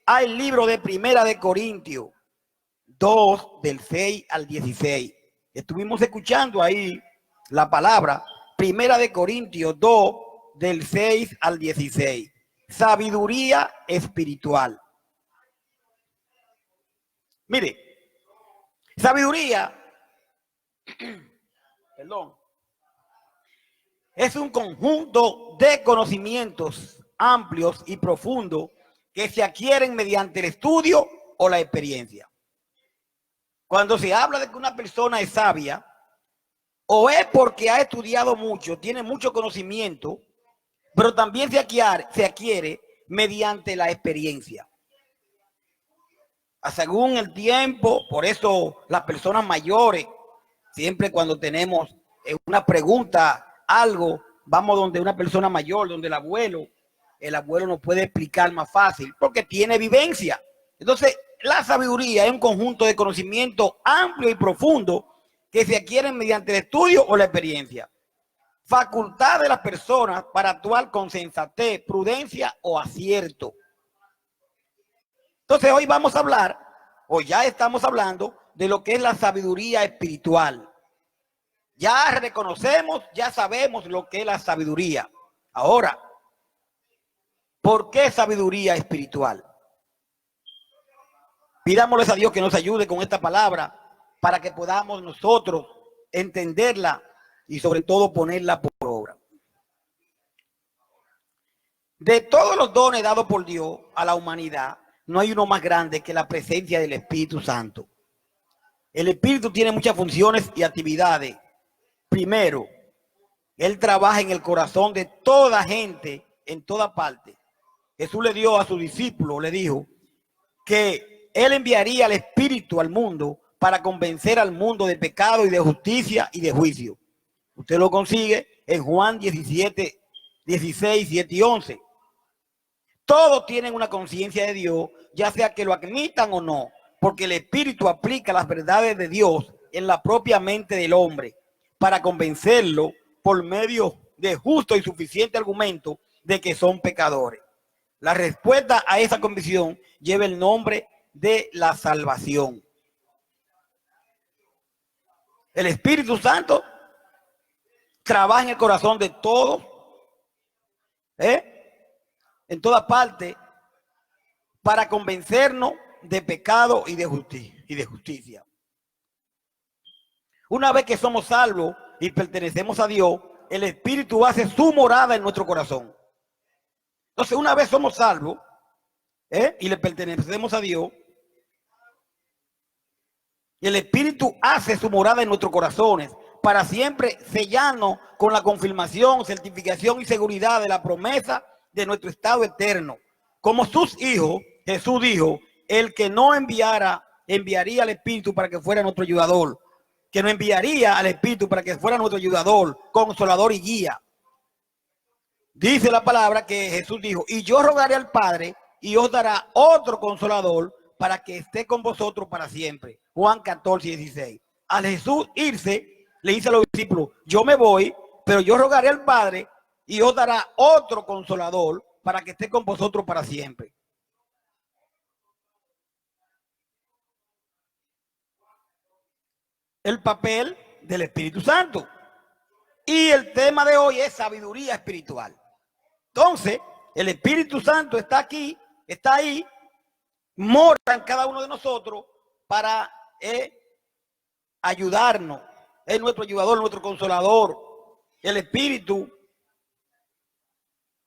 al libro de Primera de Corintios 2, del 6 al 16. Estuvimos escuchando ahí la palabra Primera de Corintios 2, del 6 al 16. Sabiduría espiritual. Mire, sabiduría, perdón, es un conjunto de conocimientos amplios y profundos que se adquieren mediante el estudio o la experiencia. Cuando se habla de que una persona es sabia, o es porque ha estudiado mucho, tiene mucho conocimiento, pero también se adquiere mediante la experiencia. Según el tiempo, por eso las personas mayores, siempre cuando tenemos una pregunta, algo, vamos donde una persona mayor, donde el abuelo nos puede explicar más fácil, porque tiene vivencia. Entonces, la sabiduría es un conjunto de conocimiento amplio y profundo que se adquieren mediante el estudio o la experiencia. Facultad de las personas para actuar con sensatez, prudencia o acierto. Entonces hoy vamos a hablar, o ya estamos hablando, de lo que es la sabiduría espiritual. Ya reconocemos, ya sabemos lo que es la sabiduría. Ahora, ¿por qué sabiduría espiritual? Pidámosles a Dios que nos ayude con esta palabra para que podamos nosotros entenderla y sobre todo ponerla por obra. De todos los dones dados por Dios a la humanidad, no hay uno más grande que la presencia del Espíritu Santo. El Espíritu tiene muchas funciones y actividades. Primero, Él trabaja en el corazón de toda gente, en toda parte. Jesús le dio a sus discípulos, le dijo que Él enviaría al Espíritu al mundo para convencer al mundo de pecado y de justicia y de juicio. Usted lo consigue en Juan 17, 16, 7 y 11. Todos tienen una conciencia de Dios, ya sea que lo admitan o no, porque el Espíritu aplica las verdades de Dios en la propia mente del hombre para convencerlo por medio de justo y suficiente argumento de que son pecadores. La respuesta a esa convicción lleva el nombre de la salvación. El Espíritu Santo trabaja en el corazón de todos, en toda parte, para convencernos de pecado y de justicia. Una vez que somos salvos y pertenecemos a Dios, el Espíritu hace su morada en nuestro corazón. Entonces, una vez somos salvos y le pertenecemos a Dios, el Espíritu hace su morada en nuestros corazones para siempre sellarnos con la confirmación, certificación y seguridad de la promesa de nuestro estado eterno. Como sus hijos, Jesús dijo, el que no enviaría al Espíritu para que fuera nuestro ayudador, que no enviaría al Espíritu para que fuera nuestro ayudador, consolador y guía. Dice la palabra que Jesús dijo, y yo rogaré al Padre y os dará otro consolador para que esté con vosotros para siempre. Juan 14, 16. Al Jesús irse, le dice a los discípulos, yo me voy, pero yo rogaré al Padre y os dará otro consolador para que esté con vosotros para siempre. El papel del Espíritu Santo. Y el tema de hoy es sabiduría espiritual. Entonces, el Espíritu Santo está aquí, está ahí, mora en cada uno de nosotros para ayudarnos. Es nuestro ayudador, nuestro consolador. El Espíritu,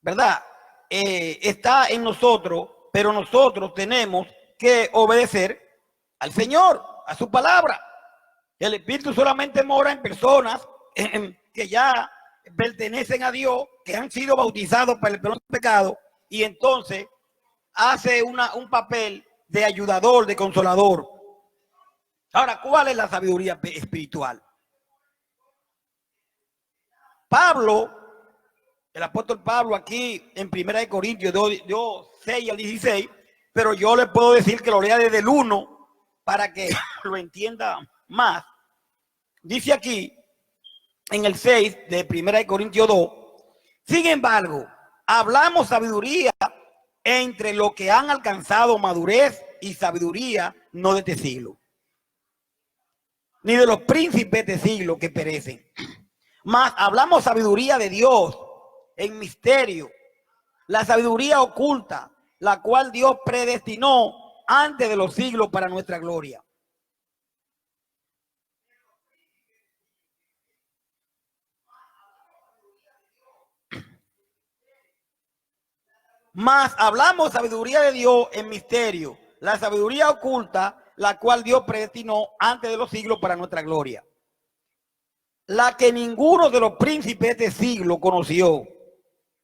¿verdad? Está en nosotros, pero nosotros tenemos que obedecer al Señor, a su palabra. El Espíritu solamente mora en personas que ya pertenecen a Dios, que han sido bautizados para el perdón de pecado, y entonces hace un papel de ayudador, de consolador. Ahora, ¿cuál es la sabiduría espiritual? Pablo, el apóstol Pablo aquí en 1 Corintios 2, 6 al 16, pero yo le puedo decir que lo lea desde el 1 para que lo entienda más. Dice aquí en el 6 de 1 Corintios 2, sin embargo, hablamos sabiduría entre los que han alcanzado madurez y sabiduría, no de este siglo, ni de los príncipes de este siglo que perecen. Mas hablamos sabiduría de Dios en misterio, la sabiduría oculta, la cual Dios predestinó antes de los siglos para nuestra gloria. Mas hablamos sabiduría de Dios en misterio, la sabiduría oculta, la cual Dios predestinó antes de los siglos para nuestra gloria. La que ninguno de los príncipes de este siglo conoció,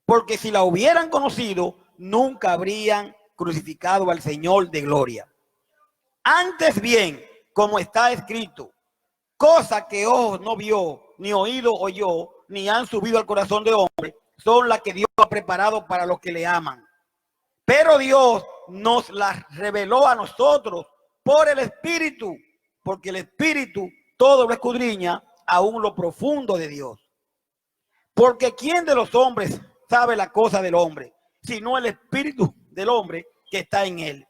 porque si la hubieran conocido, nunca habrían crucificado al Señor de gloria. Antes bien, como está escrito, cosa que ojo no vio, ni oído oyó, ni han subido al corazón de hombre, son las que Dios ha preparado para los que le aman. Pero Dios nos las reveló a nosotros por el Espíritu, porque el Espíritu todo lo escudriña, aún lo profundo de Dios. Porque ¿quién de los hombres sabe la cosa del hombre, sino el Espíritu del hombre que está en él?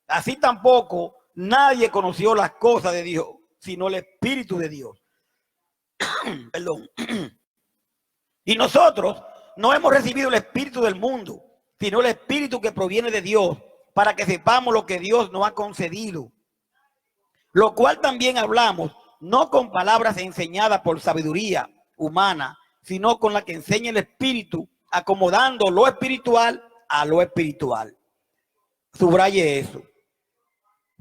Así tampoco nadie conoció las cosas de Dios, sino el Espíritu de Dios. Perdón. Y nosotros no hemos recibido el espíritu del mundo, sino el espíritu que proviene de Dios, para que sepamos lo que Dios nos ha concedido. Lo cual también hablamos, no con palabras enseñadas por sabiduría humana, sino con la que enseña el espíritu, acomodando lo espiritual a lo espiritual. Subraye eso.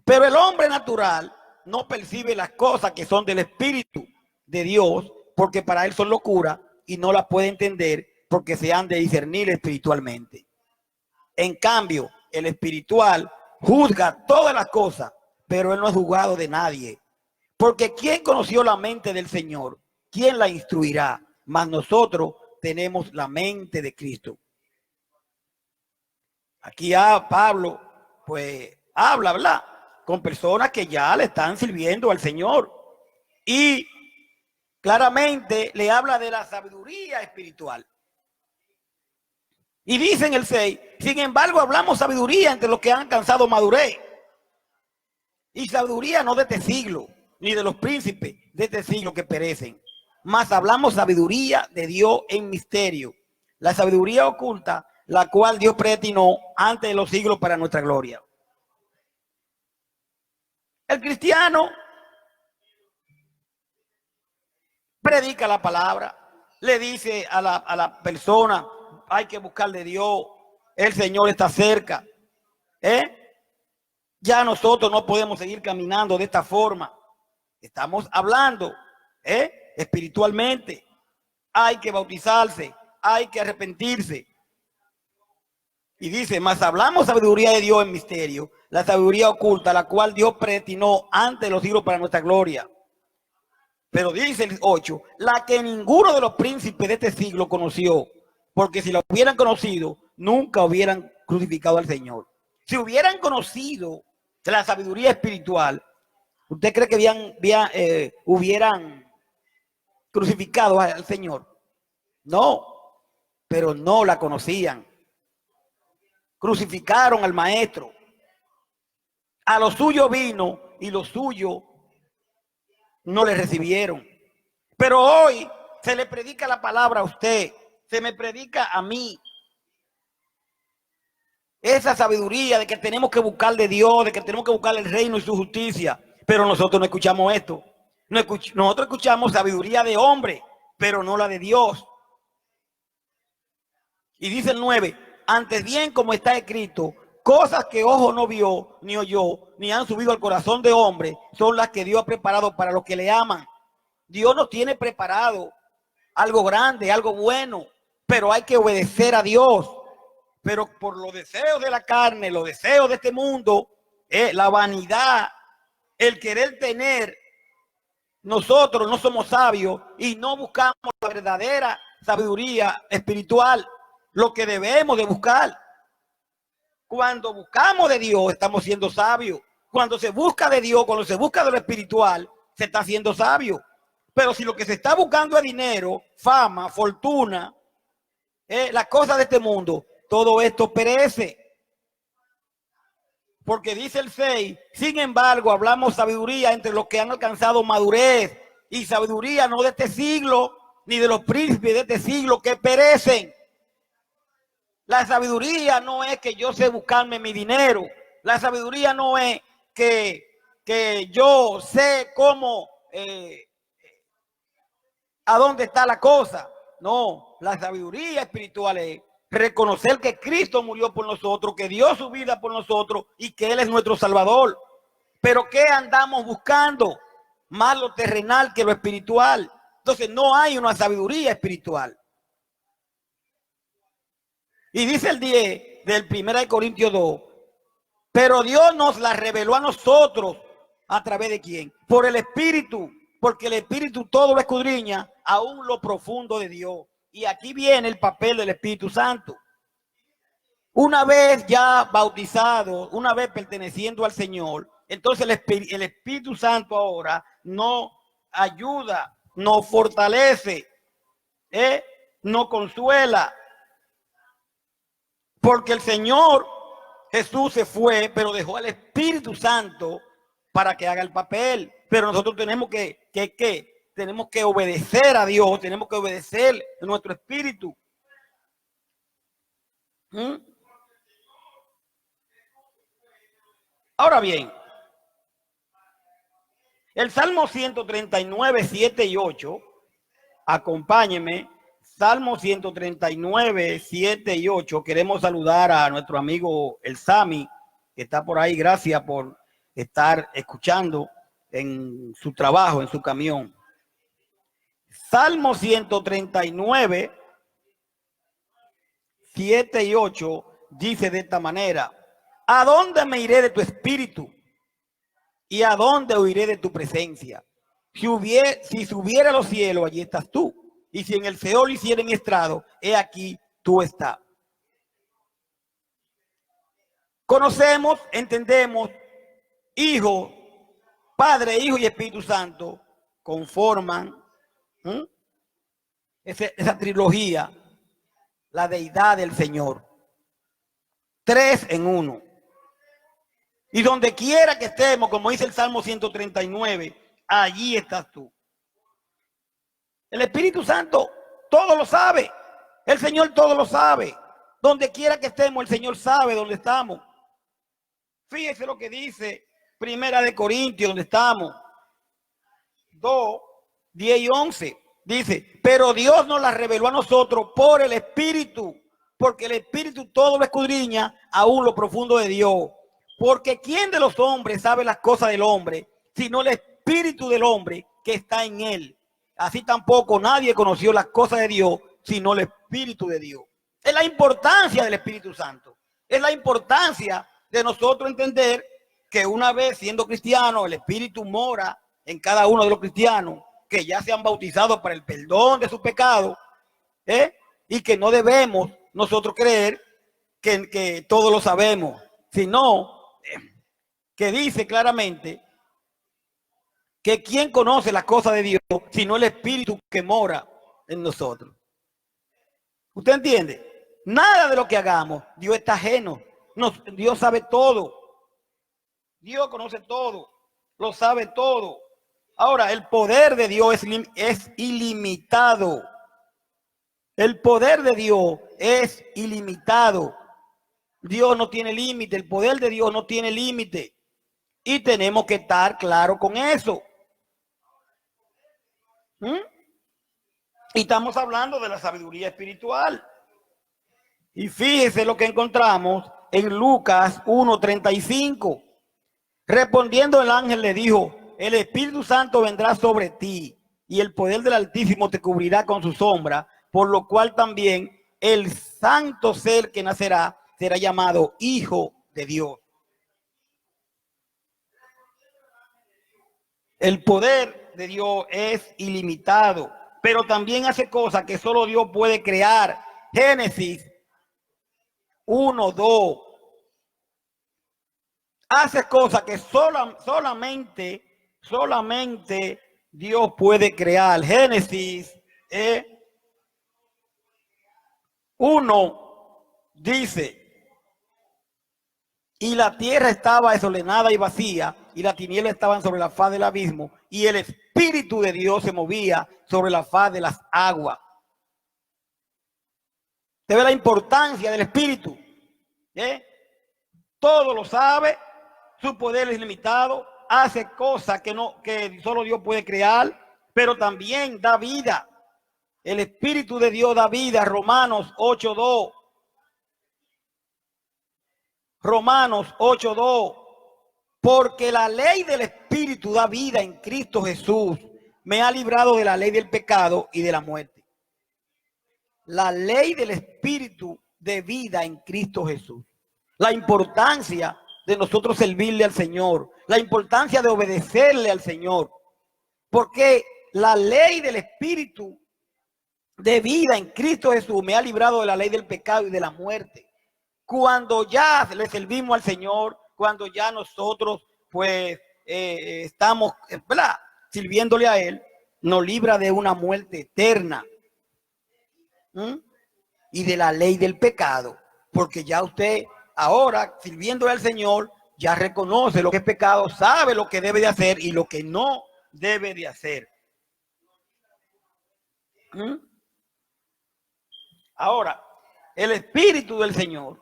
Pero el hombre natural no percibe las cosas que son del espíritu de Dios, porque para él son locura y no las puede entender, porque se han de discernir espiritualmente. En cambio, el espiritual juzga todas las cosas, pero él no es juzgado de nadie. Porque ¿quién conoció la mente del Señor? ¿Quién la instruirá? Mas nosotros tenemos la mente de Cristo. Aquí Pablo, pues, habla, ¿verdad? Con personas que ya le están sirviendo al Señor. Y claramente le habla de la sabiduría espiritual. Y dice en el 6, sin embargo, hablamos sabiduría entre los que han alcanzado madurez. Y sabiduría no de este siglo, ni de los príncipes de este siglo que perecen. Mas hablamos sabiduría de Dios en misterio. La sabiduría oculta, la cual Dios predestinó antes de los siglos para nuestra gloria. El cristiano predica la palabra, le dice a la persona, hay que buscar de Dios, el Señor está cerca. Ya nosotros no podemos seguir caminando de esta forma. Estamos hablando espiritualmente. Hay que bautizarse, hay que arrepentirse. Y dice, mas hablamos sabiduría de Dios en misterio, la sabiduría oculta, la cual Dios predestinó antes de los siglos para nuestra gloria. Pero dice el 8, la que ninguno de los príncipes de este siglo conoció, porque si la hubieran conocido, nunca hubieran crucificado al Señor. Si hubieran conocido la sabiduría espiritual, ¿usted cree que hubieran crucificado al Señor? No, pero no la conocían. Crucificaron al maestro. A lo suyo vino y lo suyo no le recibieron. Pero hoy se le predica la palabra a usted, se me predica a mí. Esa sabiduría de que tenemos que buscar de Dios, de que tenemos que buscar el reino y su justicia. Pero nosotros no escuchamos esto. Nosotros escuchamos sabiduría de hombre, pero no la de Dios. Y dice el 9, antes bien como está escrito, cosas que ojo no vio, ni oyó, ni han subido al corazón de hombre, son las que Dios ha preparado para los que le aman. Dios nos tiene preparado algo grande, algo bueno, pero hay que obedecer a Dios. Pero por los deseos de la carne, los deseos de este mundo, la vanidad, el querer tener, nosotros no somos sabios y no buscamos la verdadera sabiduría espiritual, lo que debemos de buscar. Cuando buscamos de Dios, estamos siendo sabios. Cuando se busca de Dios, cuando se busca de lo espiritual, se está siendo sabio. Pero si lo que se está buscando es dinero, fama, fortuna, las cosas de este mundo, todo esto perece. Porque dice el 6, sin embargo, hablamos sabiduría entre los que han alcanzado madurez, y sabiduría no de este siglo, ni de los príncipes de este siglo que perecen. La sabiduría no es que yo sé buscarme mi dinero. La sabiduría no es que yo sé cómo, a dónde está la cosa. No, la sabiduría espiritual es reconocer que Cristo murió por nosotros, que dio su vida por nosotros y que Él es nuestro Salvador. Pero ¿qué andamos buscando? Más lo terrenal que lo espiritual. Entonces no hay una sabiduría espiritual. Y dice el 10 del 1 Corintios 2, pero Dios nos la reveló a nosotros. ¿A través de quién? Por el Espíritu, porque el Espíritu todo lo escudriña, aún lo profundo de Dios. Y aquí viene el papel del Espíritu Santo. Una vez ya bautizado, una vez perteneciendo al Señor, entonces el Espíritu Santo ahora nos ayuda, nos fortalece, nos consuela. Porque el Señor Jesús se fue, pero dejó al Espíritu Santo para que haga el papel. Pero nosotros tenemos tenemos que obedecer a Dios, tenemos que obedecer a nuestro espíritu. Ahora bien, el Salmo 139, 7 y 8, acompáñenme, Salmo 139, 7 y 8, queremos saludar a nuestro amigo el Sami, que está por ahí, gracias por estar escuchando en su trabajo, en su camión. Salmo 139, 7 y 8 dice de esta manera: ¿a dónde me iré de tu espíritu? ¿Y a dónde huiré de tu presencia? Si subiera a los cielos, allí estás tú. Y si en el Seol hiciera mi estrado, he aquí tú estás. Conocemos, entendemos, Hijo, Padre, Hijo y Espíritu Santo conforman esa trilogía, la deidad del Señor. 3 en 1. Y donde quiera que estemos, como dice el Salmo 139, allí estás tú. El Espíritu Santo todo lo sabe. El Señor todo lo sabe. Donde quiera que estemos, el Señor sabe dónde estamos. Fíjese lo que dice 1 Corintios, donde estamos. 2, 10 y 11. Dice, pero Dios nos la reveló a nosotros por el Espíritu, porque el Espíritu todo lo escudriña, aún lo profundo de Dios. Porque ¿quién de los hombres sabe las cosas del hombre, sino el Espíritu del hombre que está en él? Así tampoco nadie conoció las cosas de Dios, sino el Espíritu de Dios. Es la importancia del Espíritu Santo. Es la importancia de nosotros entender que una vez siendo cristianos, el Espíritu mora en cada uno de los cristianos que ya se han bautizado para el perdón de sus pecados, y que no debemos nosotros creer que todo lo sabemos, sino que dice claramente que quien conoce las cosas de Dios, sino el Espíritu que mora en nosotros. ¿Usted entiende? Nada de lo que hagamos, Dios está ajeno. Dios sabe todo. Dios conoce todo, lo sabe todo. Ahora, el poder de Dios es ilimitado. El poder de Dios es ilimitado. Dios no tiene límite, el poder de Dios no tiene límite. Y tenemos que estar claros con eso. Y estamos hablando de la sabiduría espiritual. Y fíjese lo que encontramos en Lucas 1:35. Respondiendo el ángel le dijo, el Espíritu Santo vendrá sobre ti y el poder del Altísimo te cubrirá con su sombra, por lo cual también el santo ser que nacerá será llamado Hijo de Dios. El poder de Dios es ilimitado, pero también hace cosas que solo Dios puede crear. Génesis 1:2. Hace cosas que solamente Dios puede crear. Génesis 1 dice, Y la tierra estaba desordenada y vacía, y las tinieblas estaban sobre la faz del abismo, y el Espíritu de Dios se movía sobre la faz de las aguas. ¿Te ve la importancia del Espíritu? Todo lo sabe, su poder es limitado, hace cosas que solo Dios puede crear, pero también da vida. El Espíritu de Dios da vida. Romanos 8:2. Romanos 8:2. Porque la ley del Espíritu da vida en Cristo Jesús. Me ha librado de la ley del pecado y de la muerte. La ley del Espíritu de vida en Cristo Jesús. La importancia de nosotros servirle al Señor. La importancia de obedecerle al Señor. Porque la ley del Espíritu de vida en Cristo Jesús me ha librado de la ley del pecado y de la muerte. Cuando ya le servimos al Señor, cuando ya nosotros pues estamos sirviéndole a Él, nos libra de una muerte eterna. Y de la ley del pecado, porque ya usted ahora sirviéndole al Señor ya reconoce lo que es pecado, sabe lo que debe de hacer y lo que no debe de hacer. Ahora, el Espíritu del Señor,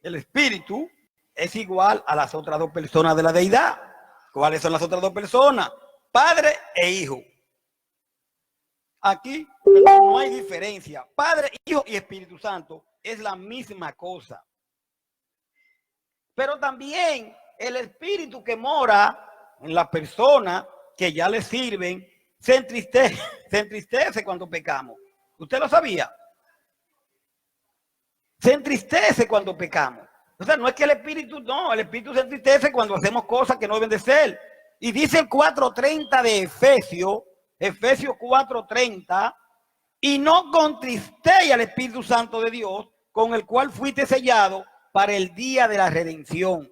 el Espíritu es igual a las otras dos personas de la deidad. ¿Cuáles son las otras dos personas? Padre e Hijo. Aquí no hay diferencia. Padre, Hijo y Espíritu Santo es la misma cosa. Pero también el Espíritu que mora en la persona que ya le sirven se entristece cuando pecamos. ¿Usted lo sabía? Se entristece cuando pecamos. O sea, no es que el Espíritu, no, el Espíritu se entristece cuando hacemos cosas que no deben de ser. Y dice el 4:30 de Efesios 4:30, y no contristéis al Espíritu Santo de Dios, con el cual fuiste sellado para el día de la redención.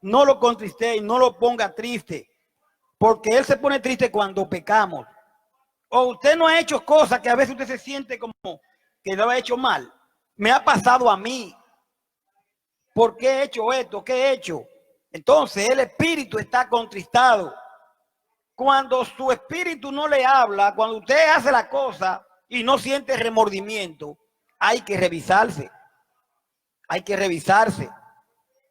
No lo contristéis, no lo ponga triste, porque Él se pone triste cuando pecamos. O usted no ha hecho cosas que a veces usted se siente como que lo ha hecho mal. Me ha pasado a mí. ¿Por qué he hecho esto? ¿Qué he hecho? Entonces el espíritu está contristado. Cuando su espíritu no le habla, cuando usted hace la cosa y no siente remordimiento, hay que revisarse. Hay que revisarse.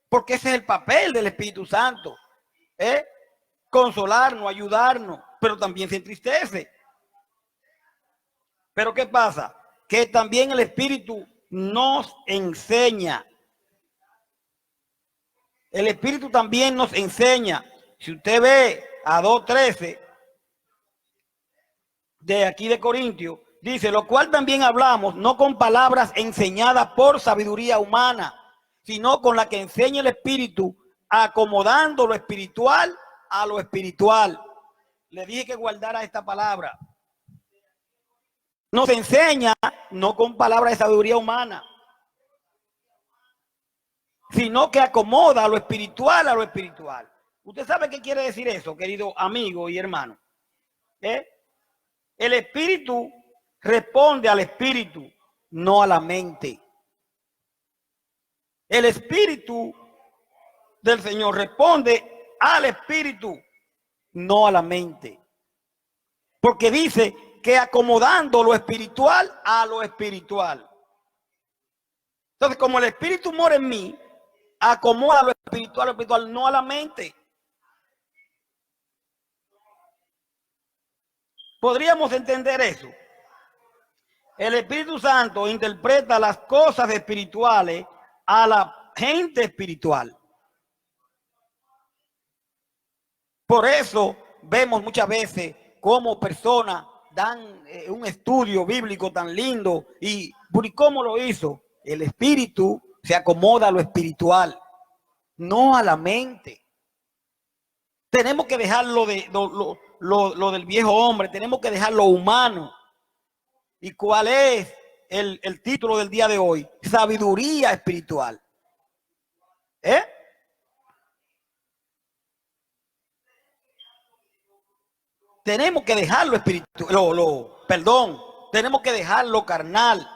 Porque ese es el papel del Espíritu Santo. Consolarnos, ayudarnos, pero también se entristece. Pero ¿qué pasa? Que también el Espíritu nos enseña. El Espíritu también nos enseña. Si usted ve a 2:13 de aquí de Corintios, dice, lo cual también hablamos, no con palabras enseñadas por sabiduría humana, sino con la que enseña el Espíritu, acomodando lo espiritual a lo espiritual. Le dije que guardara esta palabra. Nos enseña no con palabras de sabiduría humana, sino que acomoda lo espiritual a lo espiritual. ¿Usted sabe qué quiere decir eso, querido amigo y hermano? El espíritu responde al espíritu, no a la mente. El espíritu del Señor responde al espíritu, no a la mente. Porque dice que acomodando lo espiritual a lo espiritual. Entonces, como el espíritu mora en mí, acomoda lo espiritual, no a la mente. ¿Podríamos entender eso? El Espíritu Santo interpreta las cosas espirituales a la gente espiritual. Por eso vemos muchas veces cómo personas dan un estudio bíblico tan lindo. ¿Y cómo lo hizo? El espíritu se acomoda a lo espiritual, no a la mente. Tenemos que dejar lo del viejo hombre, tenemos que dejar lo humano. ¿Y cuál es el título del día de hoy? Sabiduría espiritual. Tenemos que dejar lo espiritual, tenemos que dejar lo carnal.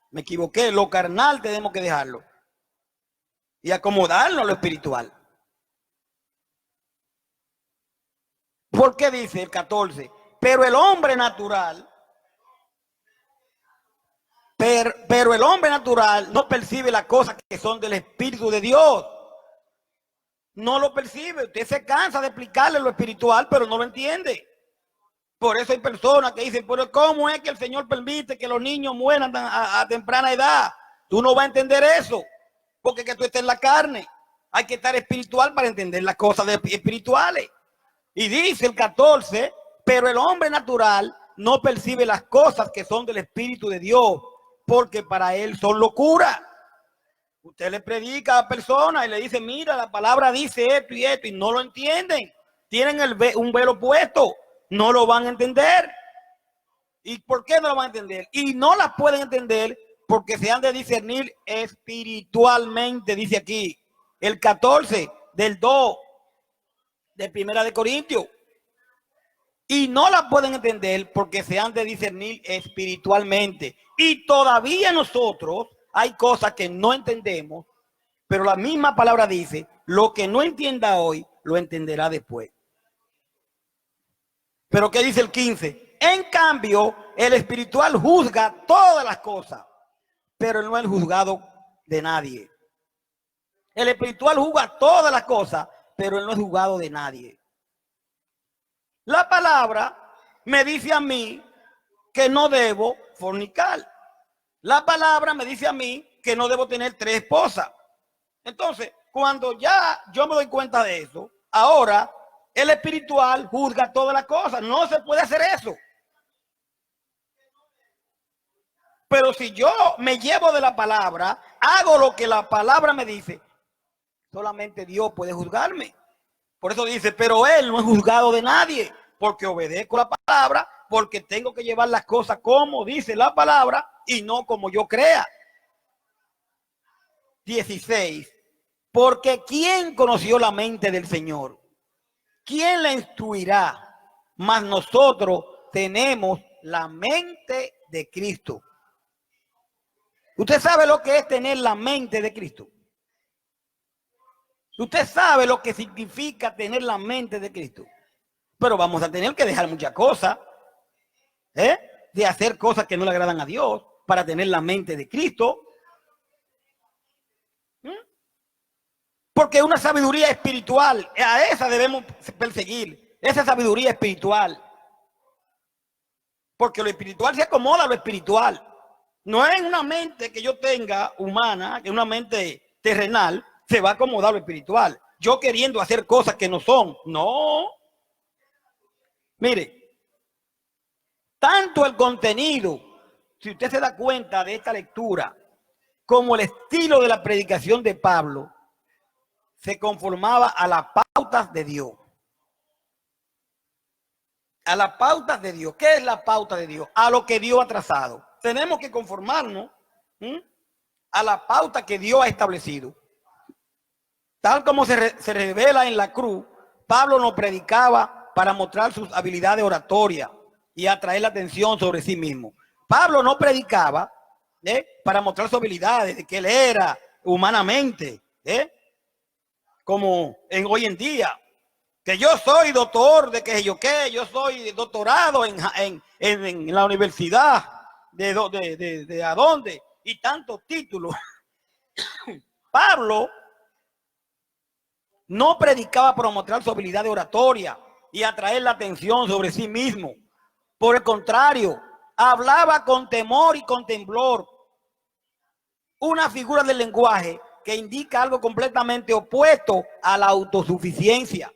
Me equivoqué, lo carnal tenemos que dejarlo. y acomodarnos a lo espiritual. ¿Por qué dice el 14? Pero el hombre natural, pero el hombre natural no percibe las cosas que son del Espíritu de Dios. No lo percibe. Usted se cansa de explicarle lo espiritual, pero no lo entiende. Por eso hay personas que dicen, pero ¿cómo es que el Señor permite que los niños mueran a temprana edad? Tú no vas a entender eso, porque que tú estés en la carne. Hay que estar espiritual para entender las cosas espirituales. Y dice el 14, pero el hombre natural no percibe las cosas que son del Espíritu de Dios, porque para él son locura. Usted le predica a personas y le dice, mira, la palabra dice esto, y no lo entienden. Tienen un velo puesto, no lo van a entender. ¿Y por qué no lo van a entender? Y no las pueden entender porque se han de discernir espiritualmente, dice aquí, el 14 del 2 de Primera de Corintios. Y no la pueden entender porque se han de discernir espiritualmente. Y todavía nosotros hay cosas que no entendemos, pero la misma palabra dice, lo que no entienda hoy, lo entenderá después. Pero ¿qué dice el 15? En cambio, el espiritual juzga todas las cosas, pero él no es el juzgado de nadie. El espiritual juzga todas las cosas, pero él no es juzgado de nadie. La palabra me dice a mí que no debo fornicar. La palabra me dice a mí que no debo tener 3 esposas. Entonces, cuando ya yo me doy cuenta de eso, ahora el espiritual juzga todas las cosas. No se puede hacer eso. Pero si yo me llevo de la palabra, hago lo que la palabra me dice, solamente Dios puede juzgarme. Por eso dice, pero él no es juzgado de nadie, porque obedezco la palabra, porque tengo que llevar las cosas como dice la palabra y no como yo crea. 16. Porque ¿quién conoció la mente del Señor? ¿Quién la instruirá? Mas nosotros tenemos la mente de Cristo. ¿Usted sabe lo que es tener la mente de Cristo? Usted sabe lo que significa tener la mente de Cristo. Pero vamos a tener que dejar muchas cosas, de hacer cosas que no le agradan a Dios para tener la mente de Cristo. Porque una sabiduría espiritual, a esa debemos perseguir, esa sabiduría espiritual. Porque lo espiritual se acomoda a lo espiritual. No es una mente que yo tenga humana, que una mente terrenal, se va a acomodar a lo espiritual. Yo queriendo hacer cosas que no son. No. Mire, tanto el contenido, si usted se da cuenta de esta lectura, como el estilo de la predicación de Pablo, se conformaba a las pautas de Dios. A las pautas de Dios. ¿Qué es la pauta de Dios? A lo que Dios ha trazado. Tenemos que conformarnos a la pauta que Dios ha establecido. Tal como se revela en la cruz, Pablo nos predicaba para mostrar sus habilidades oratorias y atraer la atención sobre sí mismo. Pablo no predicaba para mostrar sus habilidades, de que él era humanamente, como hoy en día, que yo soy doctor, de que yo soy doctorado en la universidad, de a dónde, y tantos títulos. Pablo no predicaba para mostrar su habilidad de oratoria y atraer la atención sobre sí mismo. Por el contrario, hablaba con temor y con temblor. Una figura del lenguaje que indica algo completamente opuesto a la autosuficiencia.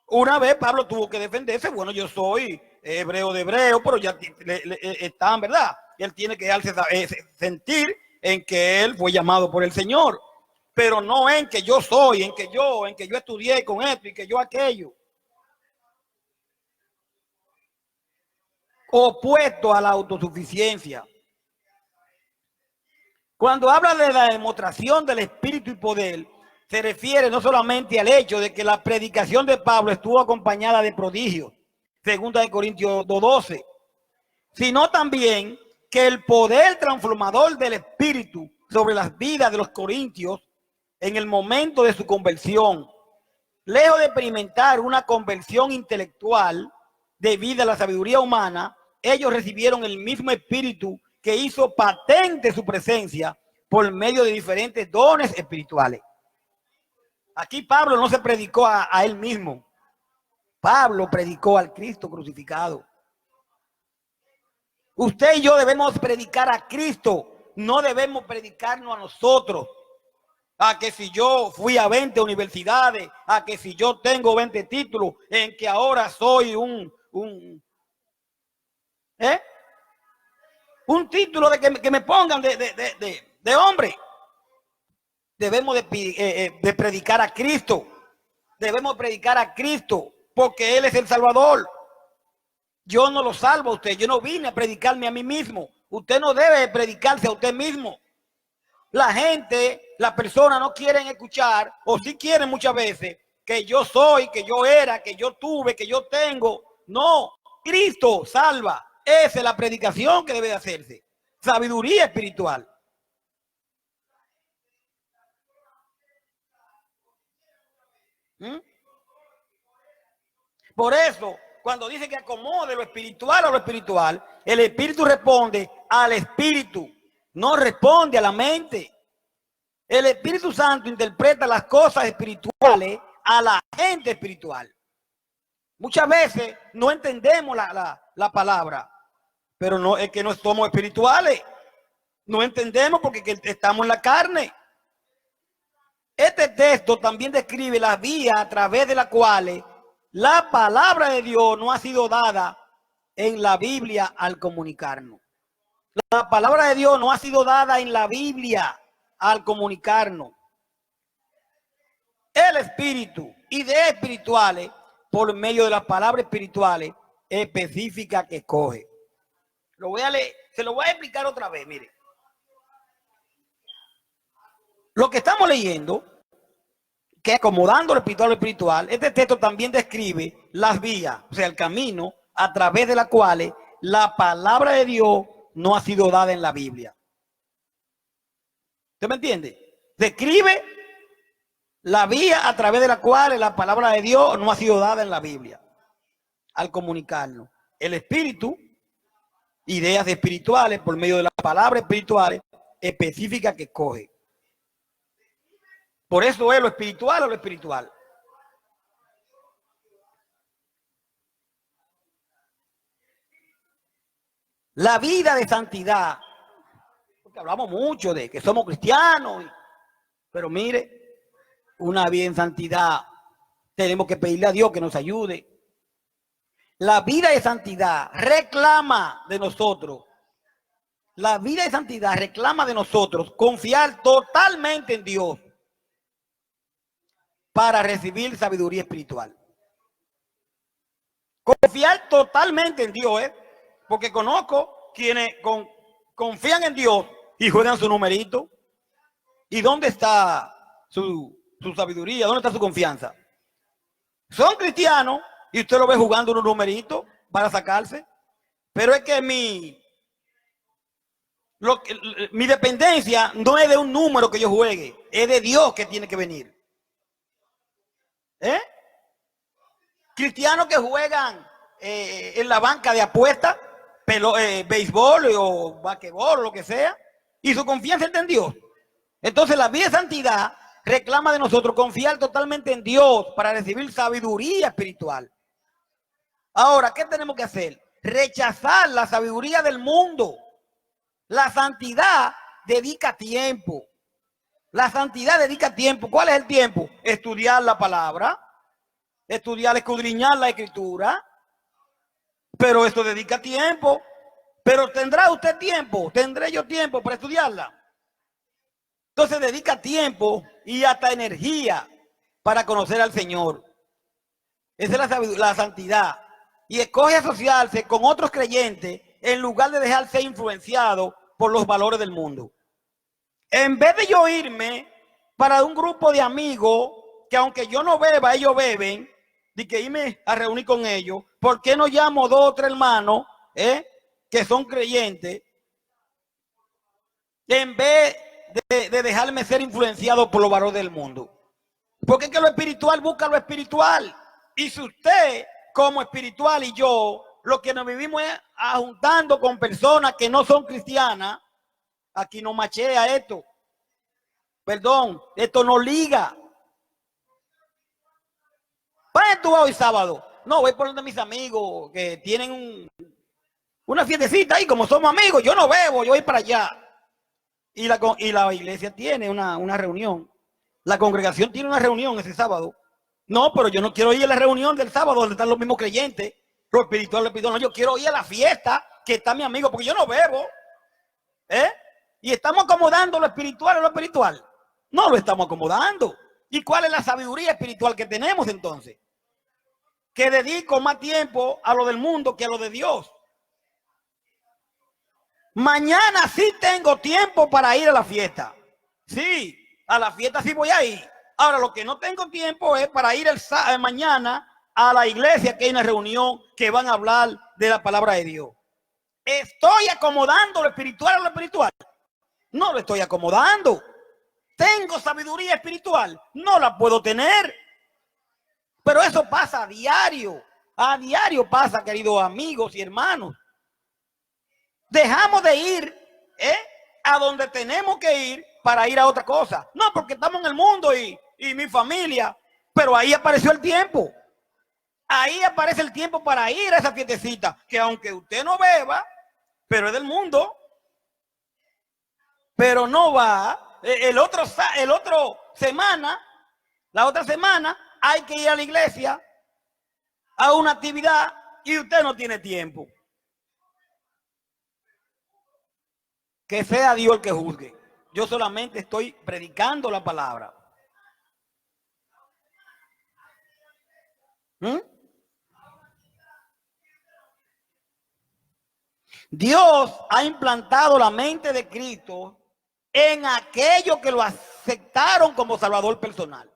Una vez Pablo tuvo que defenderse. Bueno, yo soy hebreo de hebreo, pero ya están, ¿verdad? Él tiene que darse sentir en que él fue llamado por el Señor. Pero no en que yo soy, en que yo estudié con esto y que yo aquello. Opuesto a la autosuficiencia. Cuando habla de la demostración del Espíritu y poder, se refiere no solamente al hecho de que la predicación de Pablo estuvo acompañada de prodigios, 2 Corintios 2:12, sino también que el poder transformador del Espíritu sobre las vidas de los corintios en el momento de su conversión. Lejos de experimentar una conversión intelectual debido a la sabiduría humana, ellos recibieron el mismo espíritu que hizo patente su presencia por medio de diferentes dones espirituales. Aquí Pablo no se predicó a él mismo. Pablo predicó al Cristo crucificado. Usted y yo debemos predicar a Cristo, no debemos predicarnos a nosotros. A que si yo fui a 20 universidades, a que si yo tengo 20 títulos, en que ahora soy un título de que me pongan de hombre. Debemos de predicar a Cristo. Debemos predicar a Cristo porque Él es el Salvador. Yo no lo salvo a usted. Yo no vine a predicarme a mí mismo. Usted no debe predicarse a usted mismo. La gente, las personas no quieren escuchar, o sí quieren muchas veces, que yo soy, que yo era, que yo tuve, que yo tengo. No, Cristo salva. Esa es la predicación que debe de hacerse. Sabiduría espiritual. Por eso, cuando dice que acomode lo espiritual a lo espiritual, el espíritu responde al espíritu, no responde a la mente. El Espíritu Santo interpreta las cosas espirituales a la gente espiritual. Muchas veces no entendemos la palabra, pero no es que no somos espirituales. No entendemos porque estamos en la carne. Este texto también describe las vías a través de las cuales la palabra de Dios no ha sido dada en la Biblia al comunicarnos. La palabra de Dios no ha sido dada en la Biblia al comunicarnos. El espíritu, ideas espirituales, por medio de las palabras espirituales específicas que escoge. Lo voy a leer, se lo voy a explicar otra vez, mire. Lo que estamos leyendo, que acomodando lo espiritual, este texto también describe las vías, o sea, el camino a través de las cuales la palabra de Dios no ha sido dada en la Biblia. ¿Usted me entiende? Describe la vía a través de la cual la palabra de Dios no ha sido dada en la Biblia. Al comunicarnos. El espíritu, ideas espirituales por medio de las palabras espirituales específicas que escoge. Por eso es lo espiritual o lo espiritual. La vida de santidad, porque hablamos mucho de que somos cristianos, pero mire, una vida en santidad, tenemos que pedirle a Dios que nos ayude. La vida de santidad reclama de nosotros, la vida de santidad reclama de nosotros confiar totalmente en Dios para recibir sabiduría espiritual. Confiar totalmente en Dios, porque conozco quienes confían en Dios y juegan su numerito. ¿Y dónde está su sabiduría? ¿Dónde está su confianza? Son cristianos y usted lo ve jugando unos numeritos para sacarse. Pero es que mi dependencia no es de un número que yo juegue, es de Dios que tiene que venir. Cristianos que juegan en la banca de apuestas, béisbol o basquetbol o lo que sea, y su confianza está en Dios. Entonces la vida de santidad reclama de nosotros confiar totalmente en Dios para recibir sabiduría espiritual. Ahora, ¿qué tenemos que hacer? Rechazar la sabiduría del mundo. La santidad dedica tiempo. La santidad dedica tiempo. ¿Cuál es el tiempo? Estudiar la palabra, estudiar, escudriñar la escritura. Pero esto dedica tiempo. Pero ¿tendrá usted tiempo? ¿Tendré yo tiempo para estudiarla? Entonces dedica tiempo y hasta energía para conocer al Señor. Esa es la santidad. Y escoge asociarse con otros creyentes en lugar de dejarse influenciado por los valores del mundo. En vez de yo irme para un grupo de amigos que aunque yo no beba, ellos beben, de que irme a reunir con ellos, ¿por qué no llamo 2 o 3 hermanos que son creyentes? En vez de dejarme ser influenciado por los valores del mundo. Porque es que lo espiritual busca lo espiritual. Y si usted, como espiritual, y yo, lo que nos vivimos es juntando con personas que no son cristianas, aquí no machea esto. Perdón, esto no liga. ¿Para qué tú vas hoy sábado? No, voy por donde mis amigos que tienen una fiestecita ahí, como somos amigos, yo no bebo, yo voy para allá. Y la iglesia tiene una reunión. La congregación tiene una reunión ese sábado. No, pero yo no quiero ir a la reunión del sábado donde están los mismos creyentes. Lo espiritual, no, yo quiero ir a la fiesta que está mi amigo, porque yo no bebo. Y estamos acomodando lo espiritual a lo espiritual. No lo estamos acomodando. ¿Y cuál es la sabiduría espiritual que tenemos entonces? Que dedico más tiempo a lo del mundo que a lo de Dios. Mañana sí tengo tiempo para ir a la fiesta. Sí, a la fiesta sí voy a ir. Ahora, lo que no tengo tiempo es para ir mañana a la iglesia, que hay una reunión que van a hablar de la palabra de Dios. ¿Estoy acomodando lo espiritual a lo espiritual? No lo estoy acomodando. ¿Tengo sabiduría espiritual? No la puedo tener. Pero eso pasa a diario. A diario pasa, queridos amigos y hermanos. Dejamos de ir a donde tenemos que ir para ir a otra cosa. No, porque estamos en el mundo y mi familia. Pero ahí apareció el tiempo. Ahí aparece el tiempo para ir a esa fiestecita. Que aunque usted no beba, pero es del mundo. Pero no va. La otra semana hay que ir a la iglesia a una actividad y usted no tiene tiempo. Que sea Dios el que juzgue. Yo solamente estoy predicando la palabra. Dios ha implantado la mente de Cristo en aquellos que lo aceptaron como Salvador personal.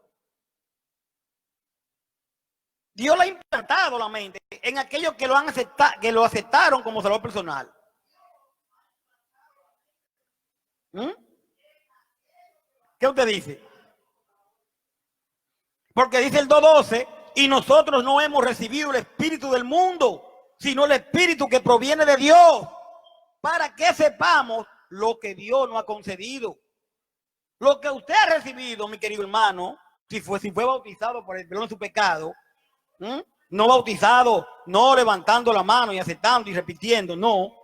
Dios le ha implantado la mente en aquellos que lo aceptaron como Salvador personal. ¿Qué usted dice? Porque dice el 2:12, y nosotros no hemos recibido el espíritu del mundo, sino el espíritu que proviene de Dios, para que sepamos lo que Dios nos ha concedido. Lo que usted ha recibido, mi querido hermano, si fue bautizado por el perdón de su pecado, no bautizado, no levantando la mano y aceptando y repitiendo, no,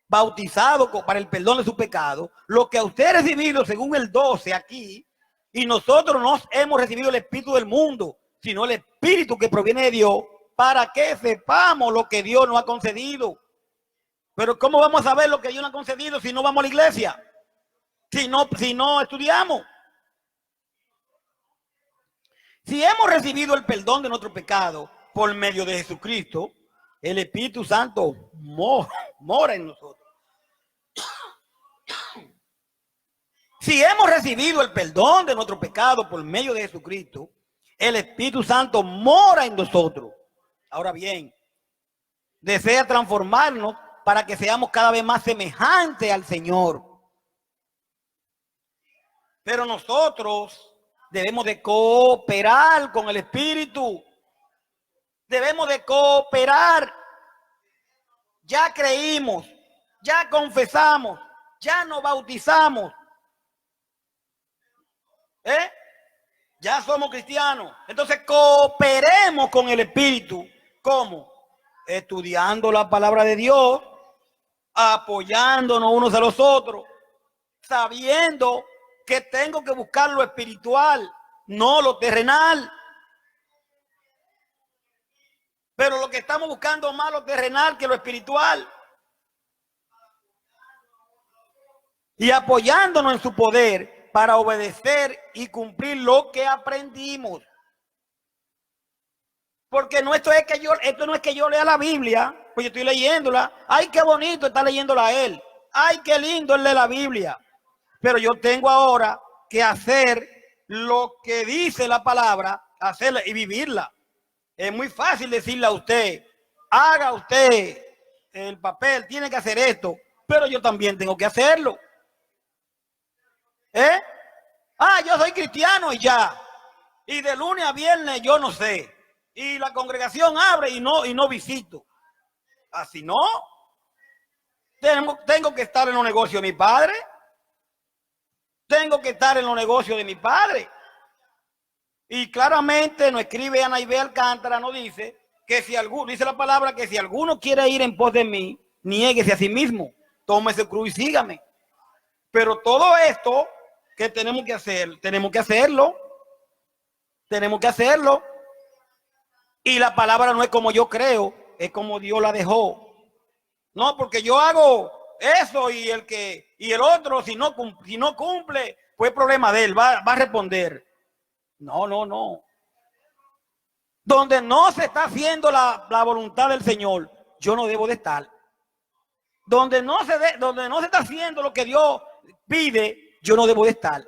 bautizado para el perdón de su pecado, lo que usted ha recibido según el 12 aquí, y nosotros no hemos recibido el espíritu del mundo, sino el espíritu que proviene de Dios, para que sepamos lo que Dios nos ha concedido. Pero ¿cómo vamos a saber lo que Dios nos ha concedido si no vamos a la iglesia? Si no estudiamos. Si hemos recibido el perdón de nuestro pecado por medio de Jesucristo, el Espíritu Santo mora en nosotros. Si hemos recibido el perdón de nuestro pecado por medio de Jesucristo, el Espíritu Santo mora en nosotros. Ahora bien, desea transformarnos para que seamos cada vez más semejantes al Señor. Pero nosotros debemos de cooperar con el Espíritu. Debemos de cooperar. Ya creímos, ya confesamos, ya nos bautizamos. Ya somos cristianos. Entonces cooperemos con el Espíritu. ¿Cómo? Estudiando la palabra de Dios, apoyándonos unos a los otros, sabiendo que tengo que buscar lo espiritual, no lo terrenal. Pero lo que estamos buscando más lo terrenal que lo espiritual. Y apoyándonos en su poder para obedecer y cumplir lo que aprendimos. Porque no esto no es que yo lea la Biblia, pues yo estoy leyéndola. Ay, qué bonito está leyéndola a él. Ay, qué lindo él lee la Biblia. Pero yo tengo ahora que hacer lo que dice la palabra, hacerla y vivirla. Es muy fácil decirle a usted, haga usted el papel, tiene que hacer esto, pero yo también tengo que hacerlo. ¿Eh? Ah, yo soy cristiano y ya. Y de lunes a viernes yo no sé. Y la congregación abre y no visito. Así no. Tengo que estar en los negocios de mi padre. Tengo que estar en los negocios de mi padre. Y claramente nos escribe Ana Ibé Alcántara, nos dice que si alguno, dice la palabra, que si alguno quiere ir en pos de mí, niéguese a sí mismo, tome su cruz y sígame. Pero todo esto que tenemos que hacer, tenemos que hacerlo. Tenemos que hacerlo. Y la palabra no es como yo creo, es como Dios la dejó. No, porque yo hago eso y el otro, si no cumple, pues problema de él, va a responder. No, no, no. Donde no se está haciendo la voluntad del Señor, yo no debo de estar. Donde no se está haciendo lo que Dios pide, yo no debo de estar.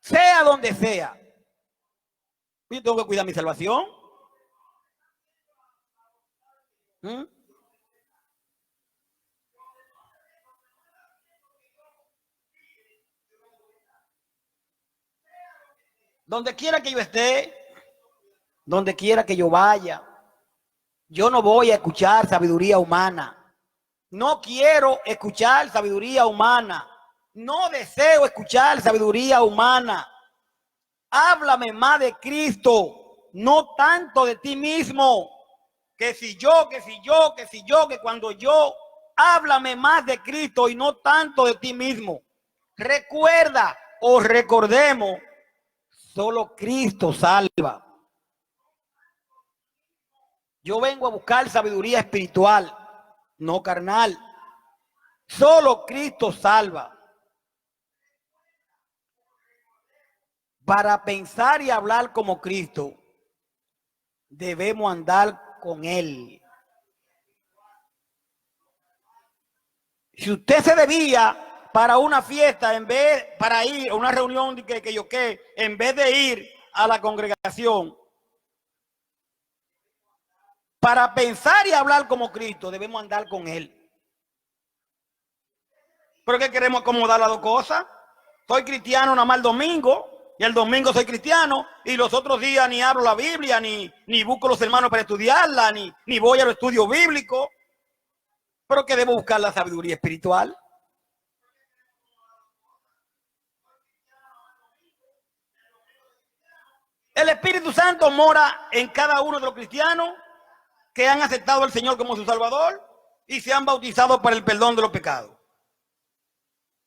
Sea donde sea. Yo tengo que cuidar mi salvación. Donde quiera que yo esté, donde quiera que yo vaya, yo no voy a escuchar sabiduría humana. No quiero escuchar sabiduría humana. No deseo escuchar sabiduría humana. Háblame más de Cristo, no tanto de ti mismo. Que si yo, que cuando yo, háblame más de Cristo y no tanto de ti mismo. Recuerda o recordemos, solo Cristo salva. Yo vengo a buscar sabiduría espiritual, no carnal. Solo Cristo salva. Para pensar y hablar como Cristo, debemos andar con Él. Si usted se debía para una fiesta, para ir a una reunión en vez de ir a la congregación, para pensar y hablar como Cristo, debemos andar con Él. ¿Pero qué queremos acomodar las dos cosas? Soy cristiano nada más el domingo, y el domingo soy cristiano, y los otros días ni abro la Biblia, ni busco los hermanos para estudiarla, ni voy a los estudios bíblicos. ¿Pero que debo buscar la sabiduría espiritual? El Espíritu Santo mora en cada uno de los cristianos que han aceptado al Señor como su Salvador y se han bautizado para el perdón de los pecados.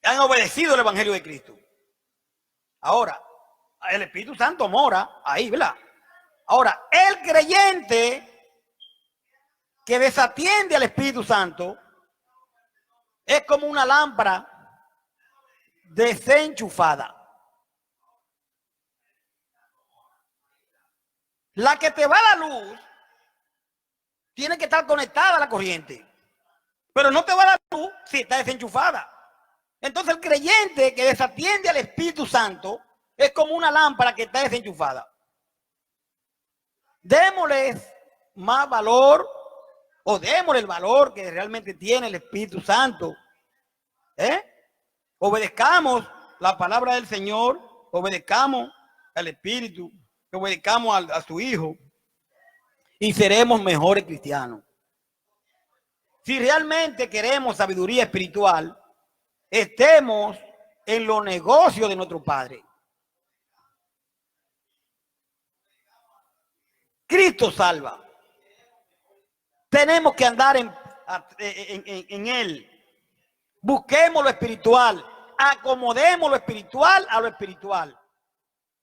Han obedecido el Evangelio de Cristo. Ahora, el Espíritu Santo mora ahí, ¿verdad? Ahora, el creyente que desatiende al Espíritu Santo es como una lámpara desenchufada. La que te va a la luz tiene que estar conectada a la corriente, pero no te va a dar luz si está desenchufada. Entonces el creyente que desatiende al Espíritu Santo es como una lámpara que está desenchufada. Démosles más valor, o démosle el valor que realmente tiene el Espíritu Santo. Obedezcamos la palabra del Señor, obedezcamos al Espíritu, obedezcamos a su Hijo y seremos mejores cristianos. Si realmente queremos sabiduría espiritual, estemos en los negocios de nuestro Padre. Cristo salva. Tenemos que andar en Él. Busquemos lo espiritual. Acomodemos lo espiritual a lo espiritual.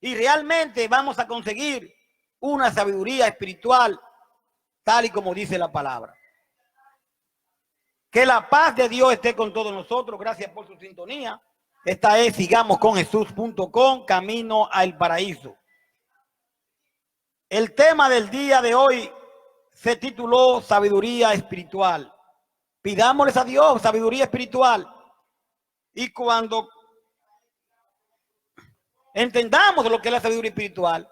Y realmente vamos a conseguir una sabiduría espiritual tal y como dice la palabra. Que la paz de Dios esté con todos nosotros. Gracias por su sintonía. Esta es sigamosconjesús.com, camino al paraíso. El tema del día de hoy se tituló Sabiduría Espiritual. Pidámosles a Dios sabiduría espiritual. Y cuando entendamos lo que es la sabiduría espiritual,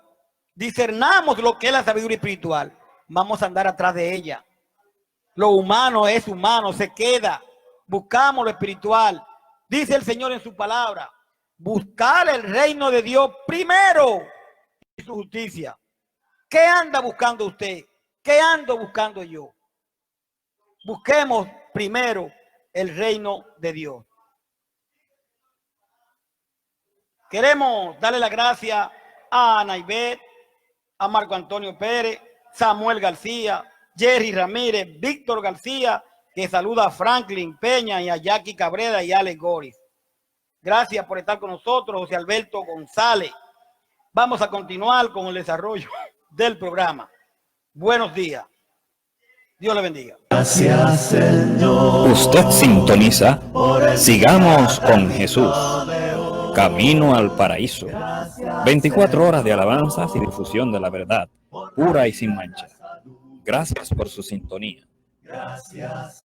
discernamos lo que es la sabiduría espiritual, vamos a andar atrás de ella. Lo humano es humano, se queda. Buscamos lo espiritual. Dice el Señor en su palabra, Buscar el reino de Dios primero y su justicia. ¿Qué anda buscando usted? ¿Qué ando buscando yo? Busquemos primero el reino de Dios. Queremos darle la gracia a Ana Ivette, a Marco Antonio Pérez, Samuel García, Jerry Ramírez, Víctor García, que saluda a Franklin Peña y a Jackie Cabrera y a Alex Goris. Gracias por estar con nosotros, José Alberto González. Vamos a continuar con el desarrollo del programa. Buenos días. Dios le bendiga. Gracias, Señor. Usted sintoniza Sigamos con Jesús, Camino al Paraíso. 24 horas de alabanzas y difusión de la verdad, pura y sin mancha. Gracias por su sintonía. Gracias.